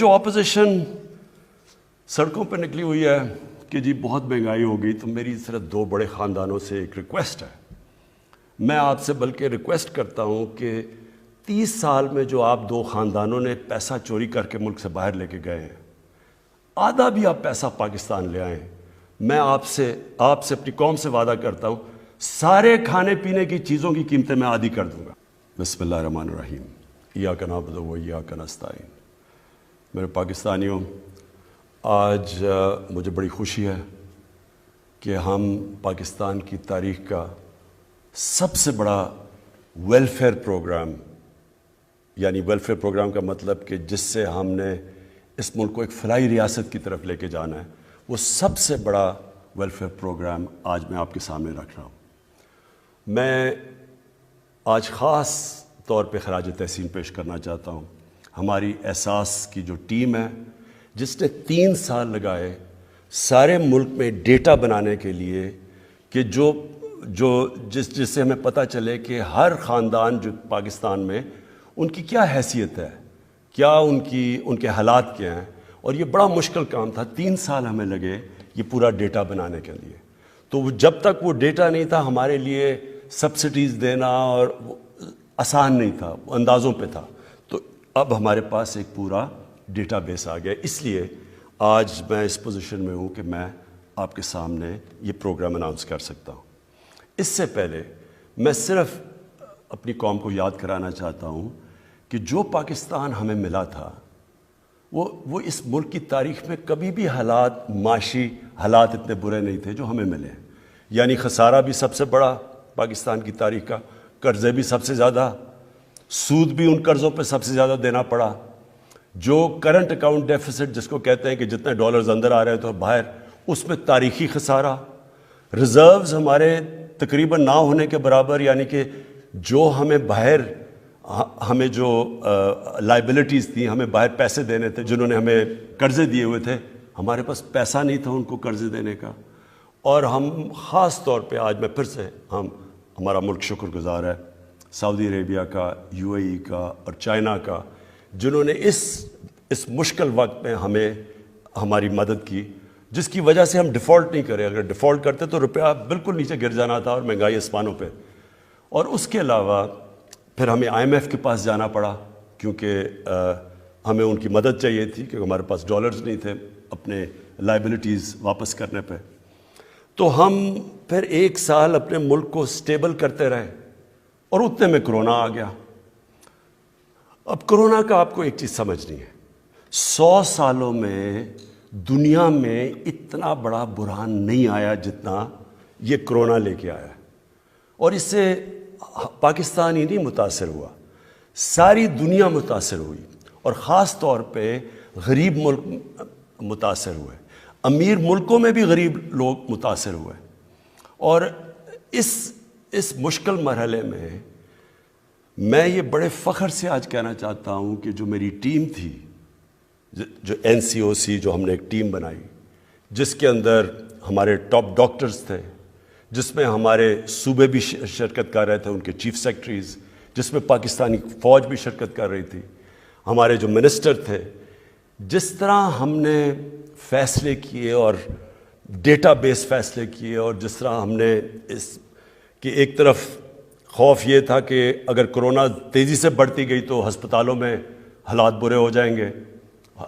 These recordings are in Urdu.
جو اپوزیشن سڑکوں پہ نکلی ہوئی ہے کہ جی بہت مہنگائی ہو گئی، تو میری صرف دو بڑے خاندانوں سے ایک ریکویسٹ ہے. میں آپ سے بلکہ ریکویسٹ کرتا ہوں کہ 30 سال میں جو آپ دو خاندانوں نے پیسہ چوری کر کے ملک سے باہر لے کے گئے ہیں، آدھا بھی آپ پیسہ پاکستان لے آئیں. میں آپ سے اپنی قوم سے وعدہ کرتا ہوں سارے کھانے پینے کی چیزوں کی قیمتیں میں آدھی کر دوں گا. بسم اللہ الرحمن الرحیم. ایاک نعبد و ایاک نستعین. میرے پاکستانیوں، آج مجھے بڑی خوشی ہے کہ ہم پاکستان کی تاریخ کا سب سے بڑا ویلفیئر پروگرام، یعنی ویلفیئر پروگرام کا مطلب کہ جس سے ہم نے اس ملک کو ایک فلاحی ریاست کی طرف لے کے جانا ہے، وہ سب سے بڑا ویلفیئر پروگرام آج میں آپ کے سامنے رکھ رہا ہوں. میں آج خاص طور پہ خراج تحسین پیش کرنا چاہتا ہوں ہماری احساس کی جو ٹیم ہے، جس نے 3 سال لگائے سارے ملک میں ڈیٹا بنانے کے لیے کہ جس سے ہمیں پتہ چلے کہ ہر خاندان جو پاکستان میں ان کی کیا حیثیت ہے، کیا ان کے حالات کیا ہیں. اور یہ بڑا مشکل کام تھا، 3 سال ہمیں لگے یہ پورا ڈیٹا بنانے کے لیے. تو جب تک وہ ڈیٹا نہیں تھا ہمارے لیے سبسڈیز دینا اور آسان نہیں تھا، وہ اندازوں پہ تھا. تو اب ہمارے پاس ایک پورا ڈیٹا بیس آ گیا. اس لیے آج میں اس پوزیشن میں ہوں کہ میں آپ کے سامنے یہ پروگرام اناؤنس کر سکتا ہوں. اس سے پہلے میں صرف اپنی قوم کو یاد کرانا چاہتا ہوں کہ جو پاکستان ہمیں ملا تھا وہ اس ملک کی تاریخ میں کبھی بھی معاشی حالات اتنے برے نہیں تھے جو ہمیں ملے ہیں. یعنی خسارہ بھی سب سے بڑا پاکستان کی تاریخ کا، قرضے بھی سب سے زیادہ، سود بھی ان قرضوں پہ سب سے زیادہ دینا پڑا. جو کرنٹ اکاؤنٹ ڈیفیسٹ جس کو کہتے ہیں کہ جتنے ڈالرز اندر آ رہے تو باہر، اس میں تاریخی خسارہ. ریزروز ہمارے تقریباً نہ ہونے کے برابر، یعنی کہ جو ہمیں باہر ہمیں جو لائبلٹیز تھیں، ہمیں باہر پیسے دینے تھے، جنہوں نے ہمیں قرضے دیے ہوئے تھے، ہمارے پاس پیسہ نہیں تھا ان کو قرضے دینے کا. اور ہم خاص طور پہ آج میں پھر سے ہمارا ملک شکر گزار ہے سعودی عربیہ کا، UAE کا اور چائنا کا، جنہوں نے اس مشکل وقت میں ہماری مدد کی، جس کی وجہ سے ہم ڈیفالٹ نہیں کرے. اگر ڈیفالٹ کرتے تو روپیہ بالکل نیچے گر جانا تھا اور مہنگائی آسمانوں پہ. اور اس کے علاوہ پھر ہمیں IMF کے پاس جانا پڑا کیونکہ ہمیں ان کی مدد چاہیے تھی، کیونکہ ہمارے پاس ڈالرز نہیں تھے اپنے لائبلٹیز واپس کرنے پہ. تو ہم پھر 1 سال اپنے ملک کو سٹیبل کرتے رہے اور اتنے میں کرونا آ گیا. اب کرونا کا آپ کو ایک چیز سمجھنی ہے، 100 سالوں میں دنیا میں اتنا بڑا بحران نہیں آیا جتنا یہ کرونا لے کے آیا. اور اس سے پاکستان ہی نہیں متاثر ہوا، ساری دنیا متاثر ہوئی، اور خاص طور پہ غریب ملک متاثر ہوئے، امیر ملکوں میں بھی غریب لوگ متاثر ہوئے. اور اس مشکل مرحلے میں میں یہ بڑے فخر سے آج کہنا چاہتا ہوں کہ جو میری ٹیم تھی، جو NCOC جو ہم نے ایک ٹیم بنائی، جس کے اندر ہمارے ٹاپ ڈاکٹرز تھے، جس میں ہمارے صوبے بھی شرکت کر رہے تھے، ان کے چیف سیکرٹریز، جس میں پاکستانی فوج بھی شرکت کر رہی تھی، ہمارے جو منسٹر تھے، جس طرح ہم نے فیصلے کیے اور ڈیٹا بیس فیصلے کیے، اور جس طرح ہم نے کہ ایک طرف خوف یہ تھا کہ اگر کرونا تیزی سے بڑھتی گئی تو ہسپتالوں میں حالات برے ہو جائیں گے،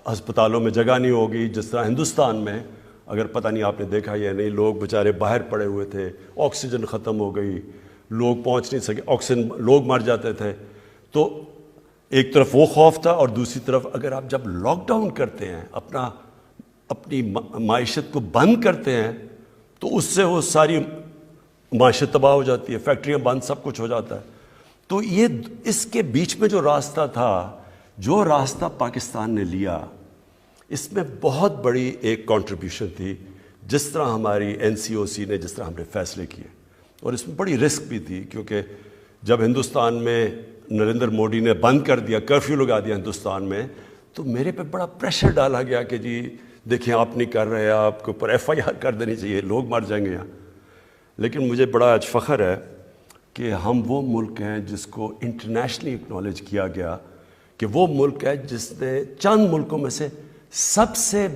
ہسپتالوں میں جگہ نہیں ہوگی. جس طرح ہندوستان میں، اگر پتہ نہیں آپ نے دیکھا یا نہیں، لوگ بیچارے باہر پڑے ہوئے تھے، آکسیجن ختم ہو گئی، لوگ پہنچ نہیں سکے، آکسیجن لوگ مر جاتے تھے. تو ایک طرف وہ خوف تھا، اور دوسری طرف اگر آپ جب لاک ڈاؤن کرتے ہیں، اپنی معیشت کو بند کرتے ہیں، تو اس سے وہ ساری معیشت تباہ ہو جاتی ہے، فیکٹریاں بند، سب کچھ ہو جاتا ہے. تو اس کے بیچ میں جو راستہ تھا، جو راستہ پاکستان نے لیا، اس میں بہت بڑی ایک کنٹریبیوشن تھی، جس طرح ہماری NCOC نے، جس طرح ہم نے فیصلے کیے. اور اس میں بڑی رسک بھی تھی، کیونکہ جب ہندوستان میں نریندر مودی نے بند کر دیا، کرفیو لگا دیا ہندوستان میں، تو میرے پہ بڑا پریشر ڈالا گیا کہ جی دیکھیں آپ نہیں کر رہے، آپ کے اوپر FIR کر دینی چاہیے، لوگ مر جائیں گے یہاں. لیکن مجھے بڑا آج فخر ہے کہ ہم وہ ملک ہیں جس کو انٹرنیشنلی اکنالج کیا گیا کہ وہ ملک ہے جس نے چند ملکوں میں سے سب سے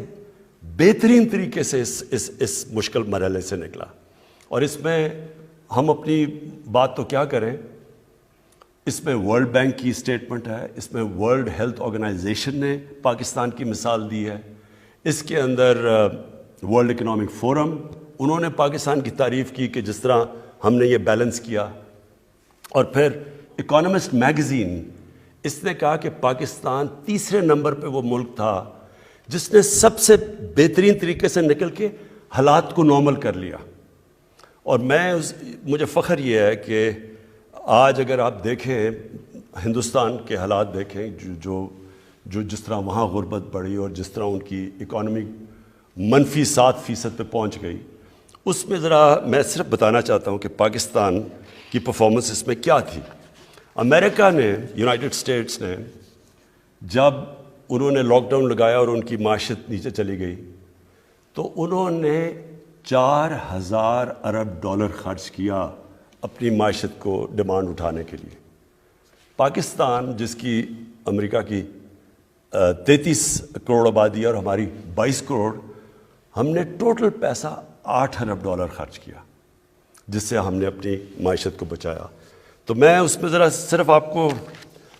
بہترین طریقے سے اس مشکل مرحلے سے نکلا. اور اس میں ہم اپنی بات تو کیا کریں، اس میں ورلڈ بینک کی اسٹیٹمنٹ ہے، اس میں ورلڈ ہیلتھ آرگنائزیشن نے پاکستان کی مثال دی ہے، اس کے اندر ورلڈ اکنامک فورم انہوں نے پاکستان کی تعریف کی کہ جس طرح ہم نے یہ بیلنس کیا. اور پھر اکانومسٹ میگزین اس نے کہا کہ پاکستان تیسرے نمبر پہ وہ ملک تھا جس نے سب سے بہترین طریقے سے نکل کے حالات کو نارمل کر لیا. اور مجھے فخر یہ ہے کہ آج اگر آپ دیکھیں ہندوستان کے حالات دیکھیں جو جس طرح وہاں غربت بڑھی اور جس طرح ان کی اکانومی -7% پہ پہنچ گئی، اس میں ذرا میں صرف بتانا چاہتا ہوں کہ پاکستان کی پرفارمنس اس میں کیا تھی. امریکہ نے، یونائٹڈ اسٹیٹس نے، جب انہوں نے لاک ڈاؤن لگایا اور ان کی معیشت نیچے چلی گئی تو انہوں نے $4,000 ارب خرچ کیا اپنی معیشت کو ڈیمانڈ اٹھانے کے لیے. پاکستان جس کی امریکہ کی 33 کروڑ آبادی اور ہماری 22 کروڑ، ہم نے ٹوٹل پیسہ $8 ارب خرچ کیا جس سے ہم نے اپنی معیشت کو بچایا. تو میں اس میں ذرا صرف آپ کو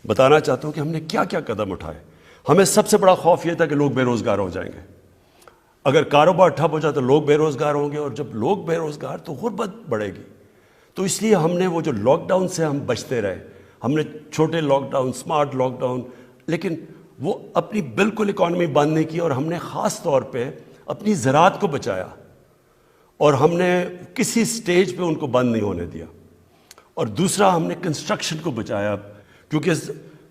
بتانا چاہتا ہوں کہ ہم نے کیا کیا قدم اٹھائے. ہمیں سب سے بڑا خوف یہ تھا کہ لوگ بے روزگار ہو جائیں گے، اگر کاروبار ٹھپ ہو جائے تو لوگ بے روزگار ہوں گے، اور جب لوگ بے روزگار تو غربت بڑھے گی. تو اس لیے ہم نے وہ جو لاک ڈاؤن سے ہم بچتے رہے، ہم نے چھوٹے lockdown, smart lockdown, لیکن وہ اپنی بالکل اکانومی بند نہیں کی. اور ہم نے خاص طور پہ اپنی زراعت کو بچایا اور ہم نے کسی سٹیج پہ ان کو بند نہیں ہونے دیا. اور دوسرا ہم نے کنسٹرکشن کو بچایا، کیونکہ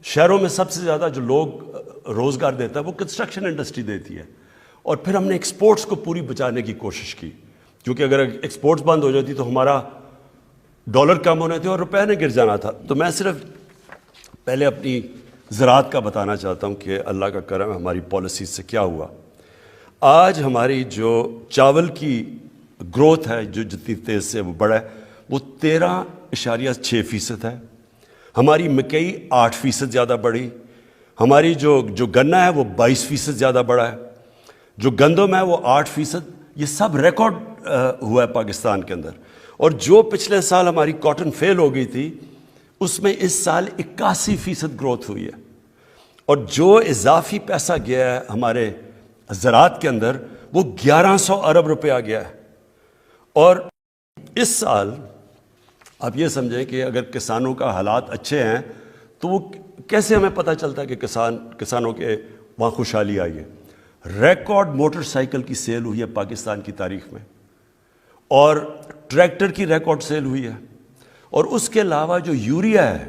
شہروں میں سب سے زیادہ جو لوگ روزگار دیتا ہے وہ کنسٹرکشن انڈسٹری دیتی ہے. اور پھر ہم نے ایکسپورٹس کو پوری بچانے کی کوشش کی، کیونکہ اگر ایکسپورٹس بند ہو جاتی تو ہمارا ڈالر کم ہونے تھے اور روپے نے گر جانا تھا. تو میں صرف پہلے اپنی زراعت کا بتانا چاہتا ہوں کہ اللہ کا کرم ہماری پالیسیز سے کیا ہوا. آج ہماری جو چاول کی گروتھ ہے جو جتنی تیز سے وہ بڑھا ہے وہ 13.6% ہے. ہماری مکئی 8% زیادہ بڑھی. ہماری جو گنا ہے وہ 22% زیادہ بڑھا ہے. جو گندم ہے وہ 8%. یہ سب ریکارڈ ہوا ہے پاکستان کے اندر. اور جو پچھلے سال ہماری کاٹن فیل ہو گئی تھی اس میں اس سال 81% گروتھ ہوئی ہے. اور جو اضافی پیسہ گیا ہے ہمارے زراعت کے اندر وہ 1100 ارب روپیہ گیا ہے. اور اس سال آپ یہ سمجھیں کہ اگر کسانوں کا حالات اچھے ہیں تو وہ کیسے ہمیں پتہ چلتا ہے کہ کسانوں کے وہاں خوشحالی آئی ہے. ریکارڈ موٹر سائیکل کی سیل ہوئی ہے پاکستان کی تاریخ میں، اور ٹریکٹر کی ریکارڈ سیل ہوئی ہے. اور اس کے علاوہ جو یوریا ہے،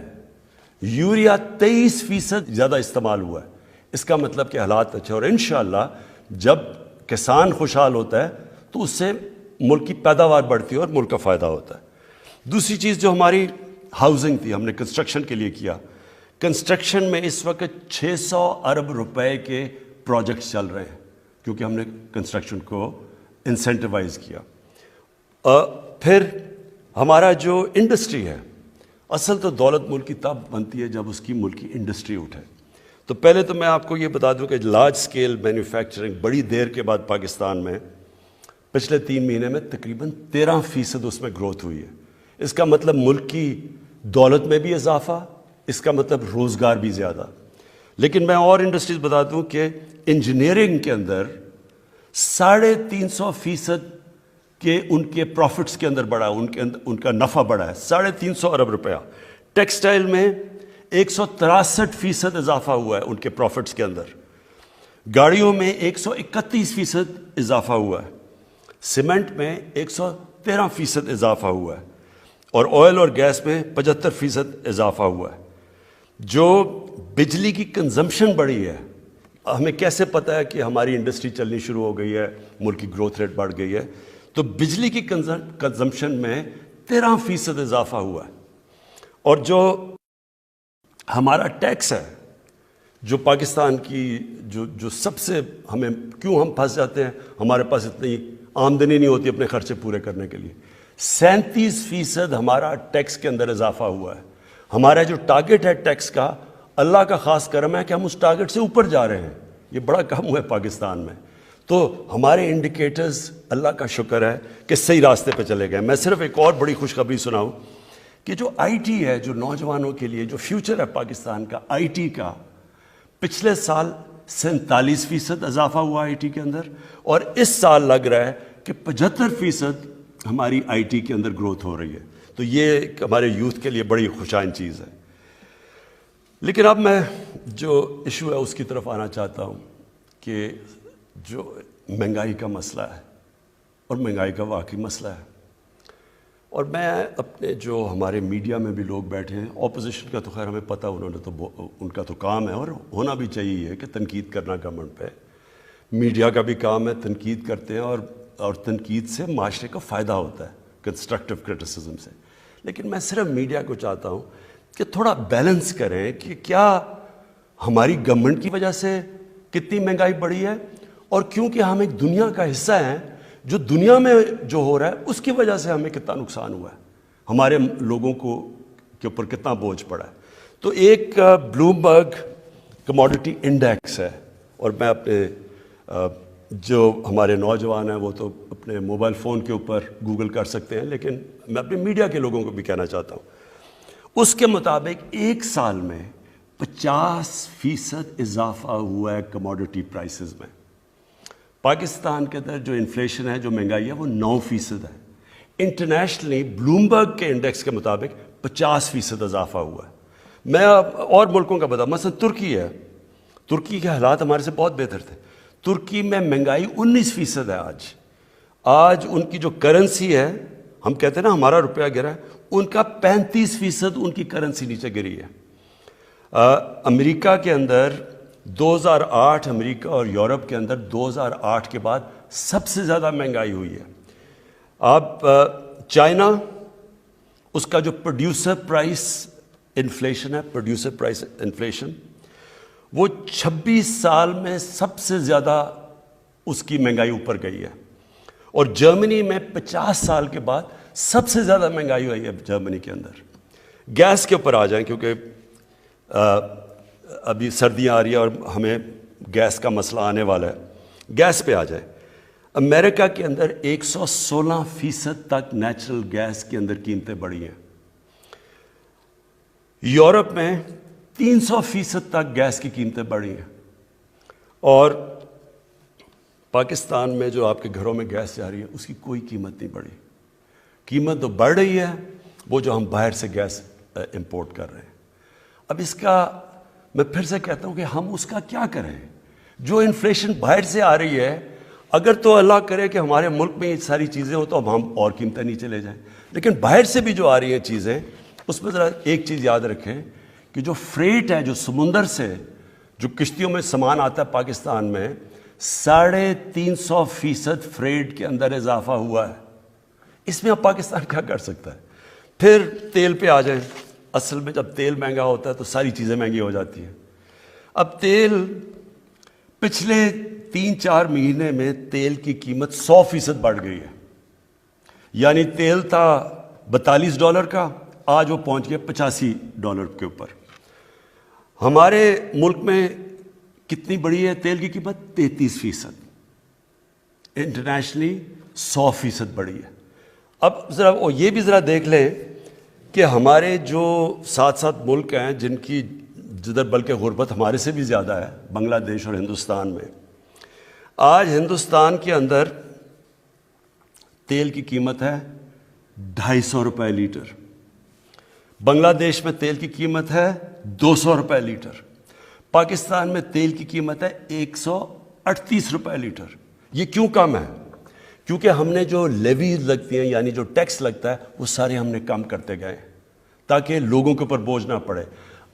یوریا 23% زیادہ استعمال ہوا ہے. اس کا مطلب کہ حالات اچھے. اور انشاءاللہ جب کسان خوشحال ہوتا ہے تو اس سے ملک کی پیداوار بڑھتی ہے اور ملک کا فائدہ ہوتا ہے. دوسری چیز جو ہماری ہاؤسنگ تھی، ہم نے کنسٹرکشن کے لیے کیا. کنسٹرکشن میں اس وقت 600 ارب روپے کے پروجیکٹس چل رہے ہیں کیونکہ ہم نے کنسٹرکشن کو انسینٹیوائز کیا. پھر ہمارا جو انڈسٹری ہے، اصل تو دولت ملک کی تب بنتی ہے جب اس کی ملک کی انڈسٹری اٹھے. تو پہلے تو میں آپ کو یہ بتا دوں کہ لارج سکیل مینوفیکچرنگ بڑی دیر کے بعد پاکستان میں پچھلے 3 مہینے میں تقریباً 13% اس میں گروتھ ہوئی ہے. اس کا مطلب ملک کی دولت میں بھی اضافہ، اس کا مطلب روزگار بھی زیادہ. لیکن میں اور انڈسٹریز بتا دوں کہ انجینئرنگ کے اندر 350% کہ ان کے پروفٹس کے اندر بڑھا ہے، ان کا نفع بڑھا ہے 350 ارب روپیہ. ٹیکسٹائل میں 163% اضافہ ہوا ہے ان کے پروفٹس کے اندر. گاڑیوں میں 131% اضافہ ہوا ہے. سیمنٹ میں 113% اضافہ ہوا ہے. اور آئل اور گیس میں 75% اضافہ ہوا ہے. جو بجلی کی کنزمپشن بڑھی ہے، ہمیں کیسے پتہ ہے کہ ہماری انڈسٹری چلنی شروع ہو گئی ہے، ملک کی گروتھ ریٹ بڑھ گئی ہے؟ تو بجلی کی کنزمپشن میں 13% اضافہ ہوا ہے. اور جو ہمارا ٹیکس ہے، جو پاکستان کی جو سب سے ہمیں کیوں ہم پھنس جاتے ہیں، ہمارے پاس اتنی آمدنی نہیں ہوتی اپنے خرچے پورے کرنے کے لیے، 37% ہمارا ٹیکس کے اندر اضافہ ہوا ہے. ہمارا جو ٹارگٹ ہے ٹیکس کا اللہ کا خاص کرم ہے کہ ہم اس ٹارگٹ سے اوپر جا رہے ہیں. یہ بڑا کم ہوا ہے پاکستان میں. تو ہمارے انڈیکیٹرز اللہ کا شکر ہے کہ صحیح راستے پہ چلے گئے. میں صرف ایک اور بڑی خوشخبری سناؤں کہ جو آئی ٹی ہے، جو نوجوانوں کے لیے جو فیوچر ہے پاکستان کا آئی ٹی کا، پچھلے سال 47% اضافہ ہوا آئی ٹی کے اندر، اور اس سال لگ رہا ہے کہ 75% ہماری آئی ٹی کے اندر گروتھ ہو رہی ہے. تو یہ ہمارے یوتھ کے لیے بڑی خوشائن چیز ہے. لیکن اب میں جو ایشو ہے اس کی طرف آنا چاہتا ہوں کہ جو مہنگائی کا مسئلہ ہے، اور مہنگائی کا واقعی مسئلہ ہے. اور میں اپنے جو ہمارے میڈیا میں بھی لوگ بیٹھے ہیں، اپوزیشن کا تو خیر ہمیں پتہ، ان کا تو کام ہے اور ہونا بھی چاہیے کہ تنقید کرنا گورنمنٹ پہ. میڈیا کا بھی کام ہے، تنقید کرتے ہیں، اور تنقید سے معاشرے کو فائدہ ہوتا ہے، کنسٹرکٹیو کرٹیسزم سے. لیکن میں صرف میڈیا کو چاہتا ہوں کہ تھوڑا بیلنس کریں کہ کیا ہماری گورنمنٹ کی وجہ سے کتنی مہنگائی بڑھی ہے، اور کیونکہ ہم ایک دنیا کا حصہ ہیں، جو دنیا میں جو ہو رہا ہے اس کی وجہ سے ہمیں کتنا نقصان ہوا ہے، ہمارے لوگوں کے اوپر کتنا بوجھ پڑا ہے. تو ایک بلومبرگ کموڈٹی انڈیکس ہے، اور میں اپنے جو ہمارے نوجوان ہیں وہ تو اپنے موبائل فون کے اوپر گوگل کر سکتے ہیں، لیکن میں اپنے میڈیا کے لوگوں کو بھی کہنا چاہتا ہوں. اس کے مطابق ایک سال میں 50% اضافہ ہوا ہے کموڈٹی پرائسز میں. پاکستان کے اندر جو انفلیشن ہے، جو مہنگائی ہے، وہ 9% ہے. انٹرنیشنلی بلومبرگ کے انڈیکس کے مطابق 50% اضافہ ہوا ہے. میں اور ملکوں کا بتاؤں، مثلا ترکی ہے. ترکی کے حالات ہمارے سے بہت بہتر تھے. ترکی میں مہنگائی 19% ہے آج ان کی جو کرنسی ہے، ہم کہتے ہیں نا ہمارا روپیہ گرا ہے، ان کا 35% ان کی کرنسی نیچے گری ہے. امریکہ کے اندر 2008 امریکہ اور یورپ کے اندر 2008 کے بعد سب سے زیادہ مہنگائی ہوئی ہے. آپ چائنا، اس کا جو پروڈیوسر پرائس انفلیشن ہے، پروڈیوسر پرائس انفلیشن، وہ 26 سال میں سب سے زیادہ اس کی مہنگائی اوپر گئی ہے. اور جرمنی میں 50 سال کے بعد سب سے زیادہ مہنگائی ہوئی ہے جرمنی کے اندر. گیس کے اوپر آ جائیں، کیونکہ ابھی سردیاں آ رہی ہیں اور ہمیں گیس کا مسئلہ آنے والا ہے. گیس پہ آ جائیں. امریکہ کے اندر 116% تک نیچرل گیس کے اندر قیمتیں بڑھی ہیں. یورپ میں 300% تک گیس کی قیمتیں بڑھی ہیں. اور پاکستان میں جو آپ کے گھروں میں گیس جا رہی ہے اس کی کوئی قیمت نہیں بڑھی. قیمت تو بڑھ رہی ہے وہ جو ہم باہر سے گیس امپورٹ کر رہے ہیں. اب اس کا میں پھر سے کہتا ہوں کہ ہم اس کا کیا کریں؟ جو انفلیشن باہر سے آ رہی ہے، اگر تو اللہ کرے کہ ہمارے ملک میں یہ ساری چیزیں ہوں تو ہم اور قیمتیں نیچے لے جائیں. لیکن باہر سے بھی جو آ رہی ہیں چیزیں، اس میں ذرا ایک چیز یاد رکھیں کہ جو فریٹ ہے، جو سمندر سے جو کشتیوں میں سامان آتا ہے پاکستان میں، 350% فریٹ کے اندر اضافہ ہوا ہے. اس میں اب پاکستان کیا کر سکتا ہے؟ پھر تیل پہ آ جائیں. اصل میں جب تیل مہنگا ہوتا ہے تو ساری چیزیں مہنگی ہو جاتی ہیں. اب تیل پچھلے 3-4 مہینے میں تیل کی قیمت 100% بڑھ گئی ہے. یعنی تیل تھا $42 کا، آج وہ پہنچ گیا $85 کے اوپر. ہمارے ملک میں کتنی بڑی ہے تیل کی قیمت؟ 33%. انٹرنیشنلی 100% بڑی ہے. اب ذرا یہ بھی ذرا دیکھ لیں کہ ہمارے جو ساتھ ملک ہیں جن کی جدھر بلکہ غربت ہمارے سے بھی زیادہ ہے، بنگلہ دیش اور ہندوستان میں. آج ہندوستان کے اندر تیل کی قیمت ہے $250 لیٹر. بنگلہ دیش میں تیل کی قیمت ہے $200 لیٹر. پاکستان میں تیل کی قیمت ہے $138 لیٹر. یہ کیوں کم ہے؟ کیونکہ ہم نے جو لیویز لگتی ہیں، یعنی جو ٹیکس لگتا ہے، وہ سارے ہم نے کم کرتے گئے تاکہ لوگوں کے اوپر بوجھ نہ پڑے.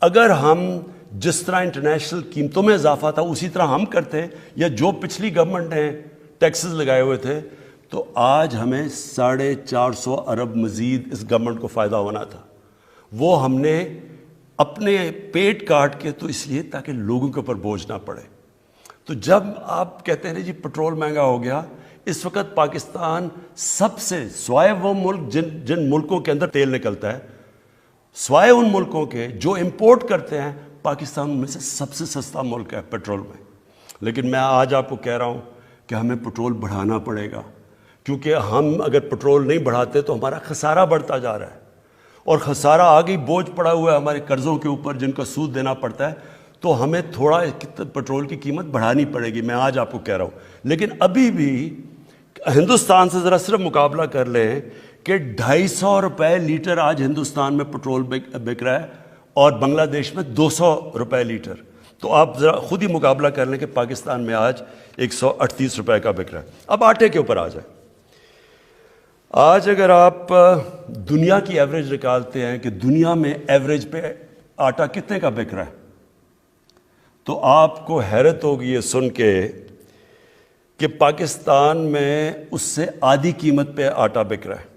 اگر ہم جس طرح انٹرنیشنل قیمتوں میں اضافہ تھا اسی طرح ہم کرتے، یا جو پچھلی گورنمنٹ نے ٹیکسز لگائے ہوئے تھے، تو آج ہمیں 450 ارب مزید اس گورنمنٹ کو فائدہ ہونا تھا. وہ ہم نے اپنے پیٹ کاٹ کے، تو اس لیے تاکہ لوگوں کے اوپر بوجھ نہ پڑے. تو جب آپ کہتے ہیں جی پٹرول مہنگا ہو گیا، اس وقت پاکستان سب سے سوائے وہ ملک جن ملکوں کے اندر تیل نکلتا ہے، سوائے ان ملکوں کے جو امپورٹ کرتے ہیں، پاکستان میں سے سب سے سستا ملک ہے پیٹرول میں، لیکن میں آج آپ کو کہہ رہا ہوں کہ ہمیں پیٹرول بڑھانا پڑے گا، کیونکہ ہم اگر پیٹرول نہیں بڑھاتے تو ہمارا خسارہ بڑھتا جا رہا ہے، اور خسارہ آگے بوجھ پڑا ہوا ہے ہمارے قرضوں کے اوپر جن کا سود دینا پڑتا ہے، تو ہمیں تھوڑا پیٹرول کی قیمت بڑھانی پڑے گی، میں آج آپ کو کہہ رہا ہوں۔ لیکن ابھی بھی ہندوستان سے ذرا صرف مقابلہ کر لیں کہ 250 روپے لیٹر آج ہندوستان میں پیٹرول بک رہا ہے اور بنگلہ دیش میں 200 روپے لیٹر، تو آپ ذرا خود ہی مقابلہ کر لیں کہ پاکستان میں آج 138 روپے کا بک رہا ہے۔ اب آٹے کے اوپر آ جائیں۔ آج اگر آپ دنیا کی ایوریج نکالتے ہیں کہ دنیا میں ایوریج پہ آٹا کتنے کا بک رہا ہے، تو آپ کو حیرت ہوگی یہ سن کے کہ پاکستان میں اس سے آدھی قیمت پہ آٹا بک رہا ہے۔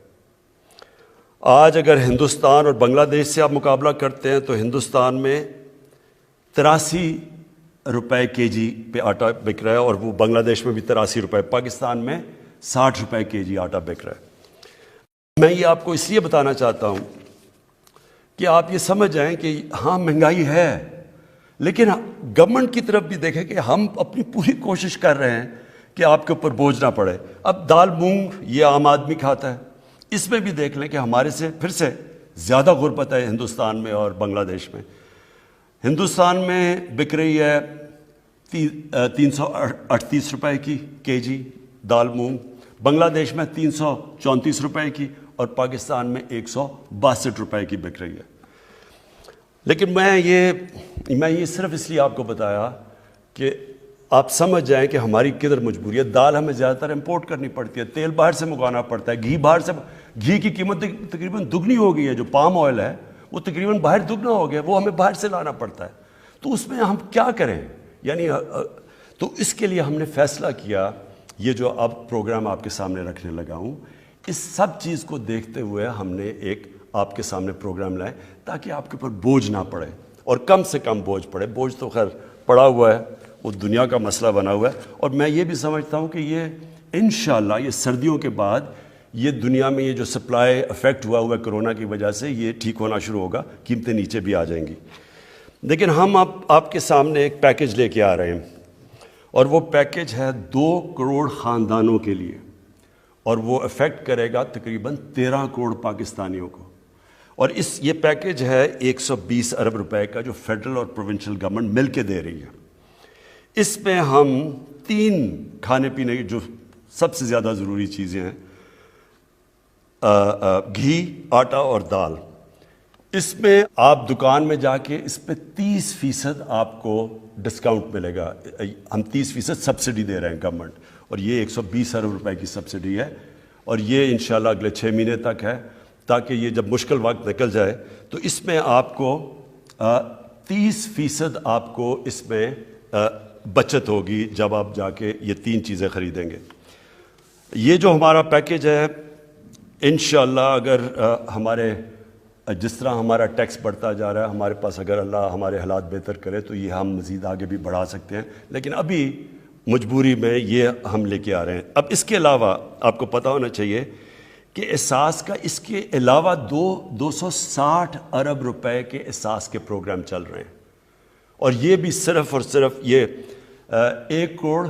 آج اگر ہندوستان اور بنگلہ دیش سے آپ مقابلہ کرتے ہیں تو ہندوستان میں 83 روپے کے جی پہ آٹا بک رہا ہے، اور وہ بنگلہ دیش میں بھی 83 روپے، پاکستان میں 60 روپے کے جی آٹا بک رہا ہے۔ میں یہ آپ کو اس لیے بتانا چاہتا ہوں کہ آپ یہ سمجھ جائیں کہ ہاں مہنگائی ہے، لیکن گورنمنٹ کی طرف بھی دیکھیں کہ ہم اپنی پوری کوشش کر رہے ہیں کہ آپ کے اوپر بوجھ نہ پڑے۔ اب دال مونگ یہ عام آدمی کھاتا ہے، اس میں بھی دیکھ لیں کہ ہمارے سے پھر سے زیادہ غربت ہے ہندوستان میں اور بنگلہ دیش میں۔ ہندوستان میں بک رہی ہے 338 روپے کی کے جی دال مونگ، بنگلہ دیش میں 334 روپے کی، اور پاکستان میں 162 روپے کی بک رہی ہے۔ لیکن میں یہ صرف اس لیے آپ کو بتایا کہ آپ سمجھ جائیں کہ ہماری کدھر مجبوری ہے۔ دال ہمیں زیادہ تر امپورٹ کرنی پڑتی ہے، تیل باہر سے منگوانا پڑتا ہے، گھی کی قیمت تقریباً دگنی ہو گئی ہے، جو پام آئل ہے وہ تقریباً باہر دگنا ہو گیا، وہ ہمیں باہر سے لانا پڑتا ہے۔ تو اس میں ہم کیا کریں؟ یعنی تو اس کے لیے ہم نے فیصلہ کیا، یہ جو اب پروگرام آپ کے سامنے رکھنے لگا ہوں، اس سب چیز کو دیکھتے ہوئے ہم نے ایک آپ کے سامنے پروگرام لائے تاکہ آپ کے اوپر بوجھ نہ پڑے، اور کم سے کم بوجھ پڑے۔ بوجھ تو خیر پڑا ہوا ہے، وہ دنیا کا مسئلہ بنا ہوا ہے، اور میں یہ بھی سمجھتا ہوں کہ یہ انشاءاللہ یہ سردیوں کے بعد یہ دنیا میں یہ جو سپلائی افیکٹ ہوا ہے کرونا کی وجہ سے، یہ ٹھیک ہونا شروع ہوگا، قیمتیں نیچے بھی آ جائیں گی۔ لیکن ہم اب آپ کے سامنے ایک پیکج لے کے آ رہے ہیں، اور وہ پیکج ہے 2 کروڑ خاندانوں کے لیے، اور وہ افیکٹ کرے گا تقریباً 13 کروڑ پاکستانیوں کو۔ اور یہ پیکج ہے 120 ارب روپے کا، جو فیڈرل اور پروونشل گورنمنٹ مل کے دے رہی ہے۔ اس میں ہم 3 کھانے پینے کی جو سب سے زیادہ ضروری چیزیں ہیں، گھی، آٹا اور دال، اس میں آپ دکان میں جا کے اس پہ 30% آپ کو ڈسکاؤنٹ ملے گا۔ ہم 30% سبسڈی دے رہے ہیں گورنمنٹ، اور یہ 120 ارب روپے کی سبسڈی ہے، اور یہ انشاءاللہ اگلے 6 مہینے تک ہے، تاکہ یہ جب مشکل وقت نکل جائے تو اس میں آپ کو 30% آپ کو اس میں بچت ہوگی جب آپ جا کے یہ 3 چیزیں خریدیں گے۔ یہ جو ہمارا پیکج ہے انشاءاللہ اگر ہمارے جس طرح ہمارا ٹیکس بڑھتا جا رہا ہے، ہمارے پاس اگر اللہ ہمارے حالات بہتر کرے تو یہ ہم مزید آگے بھی بڑھا سکتے ہیں، لیکن ابھی مجبوری میں یہ ہم لے کے آ رہے ہیں۔ اب اس کے علاوہ آپ کو پتہ ہونا چاہیے کہ احساس کا اس کے علاوہ 260 ارب روپے کے احساس کے پروگرام چل رہے ہیں، اور یہ بھی صرف اور صرف یہ 1 کروڑ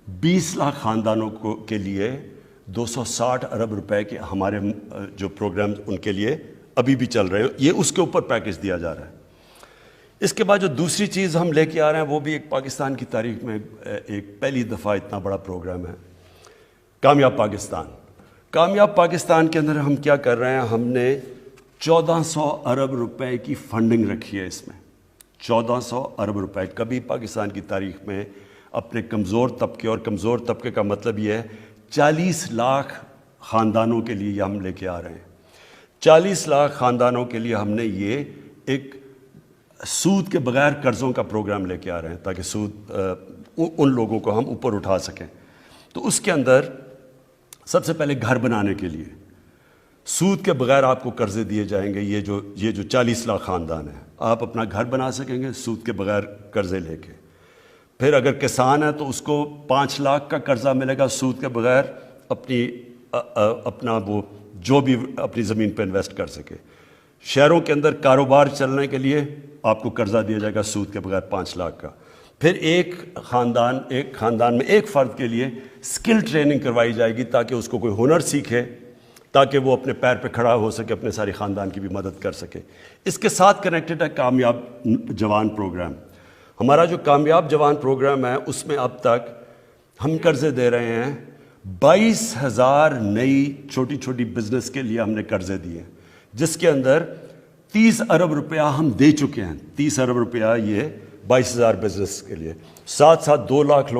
20 لاکھ خاندانوں کے لیے 260 ارب روپے کے ہمارے جو پروگرام ان کے لیے ابھی بھی چل رہے ہیں، یہ اس کے اوپر پیکج دیا جا رہا ہے۔ اس کے بعد جو دوسری چیز ہم لے کے آ رہے ہیں وہ بھی ایک پاکستان کی تاریخ میں ایک پہلی دفعہ اتنا بڑا پروگرام ہے، کامیاب پاکستان۔ کامیاب پاکستان کے اندر ہم کیا کر رہے ہیں؟ ہم نے 1400 ارب روپے کی فنڈنگ رکھی ہے، اس میں 1400 ارب روپے۔ کبھی پاکستان کی تاریخ میں اپنے کمزور طبقے، اور کمزور طبقے کا مطلب یہ ہے 40 لاکھ خاندانوں کے لیے یہ ہم لے کے آ رہے ہیں۔ 40 لاکھ خاندانوں کے لیے ہم نے یہ ایک سود کے بغیر قرضوں کا پروگرام لے کے آ رہے ہیں، تاکہ سود ان لوگوں کو ہم اوپر اٹھا سکیں۔ تو اس کے اندر سب سے پہلے گھر بنانے کے لیے سود کے بغیر آپ کو قرضے دیے جائیں گے۔ یہ جو 40 لاکھ خاندان ہیں، آپ اپنا گھر بنا سکیں گے سود کے بغیر قرضے لے کے۔ پھر اگر کسان ہے تو اس کو 5 لاکھ کا قرضہ ملے گا سود کے بغیر، اپنا وہ جو بھی اپنی زمین پہ انویسٹ کر سکے۔ شہروں کے اندر کاروبار چلنے کے لیے آپ کو قرضہ دیا جائے گا سود کے بغیر 5 لاکھ کا. پھر ایک خاندان میں ایک فرد کے لیے اسکل ٹریننگ کروائی جائے گی تاکہ اس کو کوئی ہنر سیکھے, تاکہ وہ اپنے پیر پہ کھڑا ہو سکے, اپنے سارے خاندان کی بھی مدد کر سکے. اس کے ساتھ کنیکٹڈ ہے کامیاب جوان پروگرام. ہمارا جو کامیاب جوان پروگرام ہے اس میں اب تک ہم قرضے دے رہے ہیں 22,000 نئی چھوٹی چھوٹی بزنس کے لیے ہم نے قرضے دیے ہیں, جس کے اندر 30 ارب روپیہ ہم دے چکے ہیں. 30 ارب روپیہ یہ 22,000 بزنس کے لیے. ساتھ ساتھ 2 لاکھ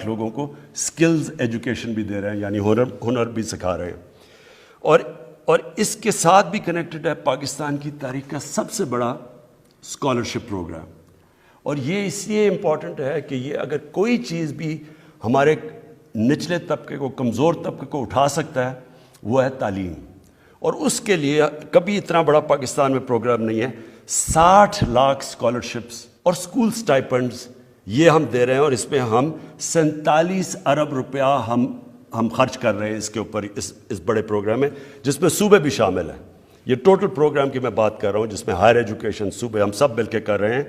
لوگوں کو سکلز ایجوکیشن بھی دے رہے ہیں, یعنی ہنر بھی سکھا رہے ہیں. اور اس کے ساتھ بھی کنیکٹڈ ہے پاکستان کی تاریخ کا سب سے بڑا اسکالرشپ پروگرام. اور یہ اس لیے امپورٹنٹ ہے کہ یہ اگر کوئی چیز بھی ہمارے نچلے طبقے کو, کمزور طبقے کو اٹھا سکتا ہے وہ ہے تعلیم. اور اس کے لیے کبھی اتنا بڑا پاکستان میں پروگرام نہیں ہے. 60 لاکھ اسکالرشپس اور اسکول اسٹائپنڈز یہ ہم دے رہے ہیں, اور اس میں ہم 47 ارب روپیہ ہم خرچ کر رہے ہیں اس کے اوپر, اس بڑے پروگرام میں, جس میں صوبے بھی شامل ہیں. یہ ٹوٹل پروگرام کی میں بات کر رہا ہوں جس میں ہائر ایجوکیشن, صوبے, ہم سب مل کے کر رہے ہیں.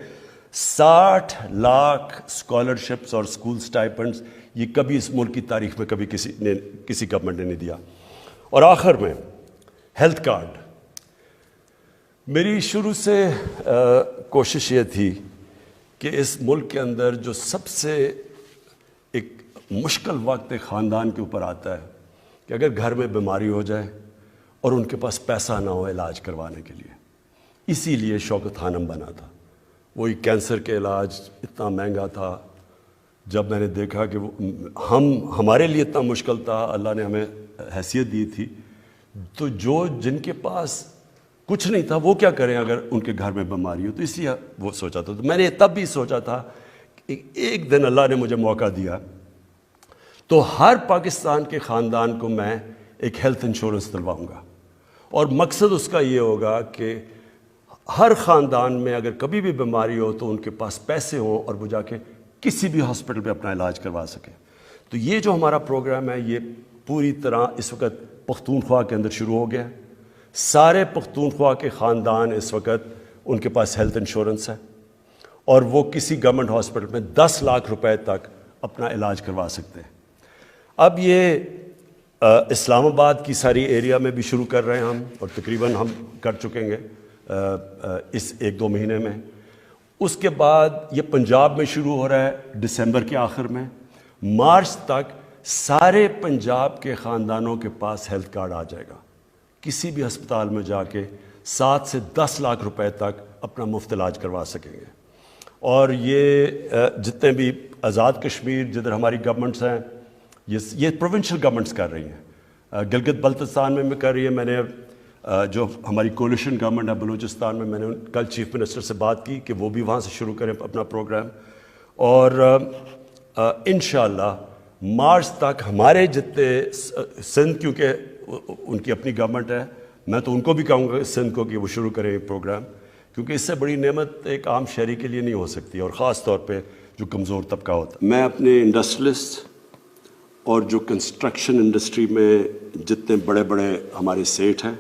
60 لاکھ اسکالرشپس اور اسکول اسٹائپنڈز یہ کبھی اس ملک کی تاریخ میں کبھی کسی گورنمنٹ نے نہیں دیا. اور آخر میں ہیلتھ کارڈ. میری شروع سے کوشش یہ تھی کہ اس ملک کے اندر جو سب سے ایک مشکل وقت ایک خاندان کے اوپر آتا ہے کہ اگر گھر میں بیماری ہو جائے اور ان کے پاس پیسہ نہ ہو علاج کروانے کے لیے. اسی لیے شوکت خانم بنا تھا. وہی کینسر کے علاج اتنا مہنگا تھا. جب میں نے دیکھا کہ ہمارے لیے اتنا مشکل تھا, اللہ نے ہمیں حیثیت دی تھی, تو جن کے پاس کچھ نہیں تھا وہ کیا کریں اگر ان کے گھر میں بیماری ہو. تو اس لیے وہ سوچا تھا. تو میں نے تب بھی سوچا تھا کہ ایک دن اللہ نے مجھے موقع دیا تو ہر پاکستان کے خاندان کو میں ایک ہیلتھ انشورنس دلواؤں گا. اور مقصد اس کا یہ ہوگا کہ ہر خاندان میں اگر کبھی بھی بیماری ہو تو ان کے پاس پیسے ہوں اور وہ جا کے کسی بھی ہاسپٹل میں اپنا علاج کروا سکیں. تو یہ جو ہمارا پروگرام ہے یہ پوری طرح اس وقت پختونخوا کے اندر شروع ہو گیا ہے. سارے پختونخوا کے خاندان اس وقت ان کے پاس ہیلتھ انشورنس ہے, اور وہ کسی گورنمنٹ ہاسپٹل میں 10 لاکھ روپے تک اپنا علاج کروا سکتے ہیں. اب یہ اسلام آباد کی ساری ایریا میں بھی شروع کر رہے ہیں ہم, اور تقریباً ہم کر چکیں گے اس 1-2 مہینے میں. اس کے بعد یہ پنجاب میں شروع ہو رہا ہے دسمبر کے آخر میں. مارچ تک سارے پنجاب کے خاندانوں کے پاس ہیلتھ کارڈ آ جائے گا. کسی بھی ہسپتال میں جا کے 7 سے 10 لاکھ روپے تک اپنا مفت علاج کروا سکیں گے. اور یہ جتنے بھی آزاد کشمیر جدھر ہماری گورنمنٹس ہیں یہ پروونشل گورنمنٹس کر رہی ہیں. گلگت بلتستان میں کر رہی ہے. میں نے جو ہماری کولیشن گورنمنٹ ہے بلوچستان میں, میں نے کل چیف منسٹر سے بات کی کہ وہ بھی وہاں سے شروع کریں اپنا پروگرام. اور انشاءاللہ مارچ تک ہمارے جتنے سندھ, کیونکہ ان کی اپنی گورنمنٹ ہے, میں تو ان کو بھی کہوں گا سندھ کو کہ وہ شروع کریں یہ پروگرام, کیونکہ اس سے بڑی نعمت ایک عام شہری کے لیے نہیں ہو سکتی, اور خاص طور پہ جو کمزور طبقہ ہوتا ہے. میں اپنے انڈسٹریلسٹ اور جو کنسٹرکشن انڈسٹری میں جتنے بڑے بڑے ہمارے سیٹ ہیں,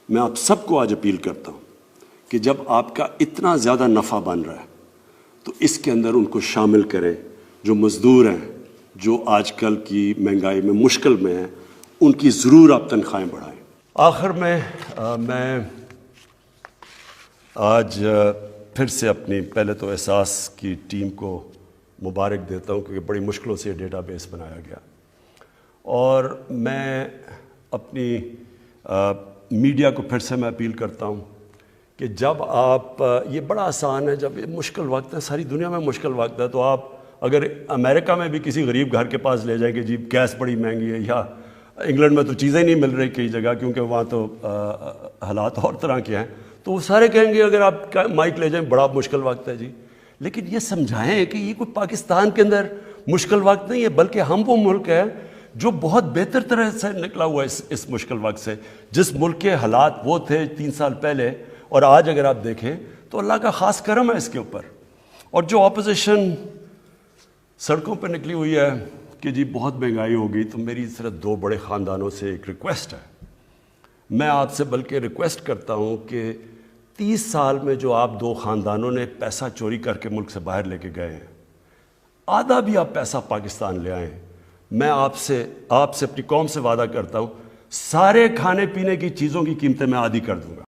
میں آپ سب کو آج اپیل کرتا ہوں کہ جب آپ کا اتنا زیادہ نفع بن رہا ہے تو اس کے اندر ان کو شامل کریں. جو مزدور ہیں, جو آج کل کی مہنگائی میں مشکل میں ہیں, ان کی ضرور آپ تنخواہیں بڑھائیں. آخر میں میں آج پھر سے اپنی پہلے تو احساس کی ٹیم کو مبارک دیتا ہوں کیونکہ بڑی مشکلوں سے یہ ڈیٹا بیس بنایا گیا. اور میں اپنی میڈیا کو پھر سے میں اپیل کرتا ہوں کہ جب آپ, یہ بڑا آسان ہے, جب یہ مشکل وقت ہے, ساری دنیا میں مشکل وقت ہے, تو آپ اگر امریکہ میں بھی کسی غریب گھر کے پاس لے جائیں کہ جی گیس بڑی مہنگی ہے, یا انگلینڈ میں تو چیزیں نہیں مل رہی کئی جگہ کیونکہ وہاں تو حالات اور طرح کے ہیں, تو وہ سارے کہیں گے اگر آپ مائک لے جائیں بڑا مشکل وقت ہے جی. لیکن یہ سمجھائیں کہ یہ کوئی پاکستان کے اندر مشکل وقت نہیں ہے, بلکہ ہم وہ ملک ہے جو بہت بہتر طرح سے نکلا ہوا ہے اس مشکل وقت سے. جس ملک کے حالات وہ تھے 3 سال پہلے اور آج اگر آپ دیکھیں تو اللہ کا خاص کرم ہے اس کے اوپر. اور جو اپوزیشن سڑکوں پہ نکلی ہوئی ہے کہ جی بہت مہنگائی ہو گئی, تو میری صرف 2 بڑے خاندانوں سے ایک ریکویسٹ ہے. میں آپ سے بلکہ ریکویسٹ کرتا ہوں کہ 30 سال میں جو آپ دو خاندانوں نے پیسہ چوری کر کے ملک سے باہر لے کے گئے ہیں، آدھا بھی آپ پیسہ پاکستان لے آئیں، میں آپ سے اپنی قوم سے وعدہ کرتا ہوں، سارے کھانے پینے کی چیزوں کی قیمتیں میں آدھی کر دوں گا۔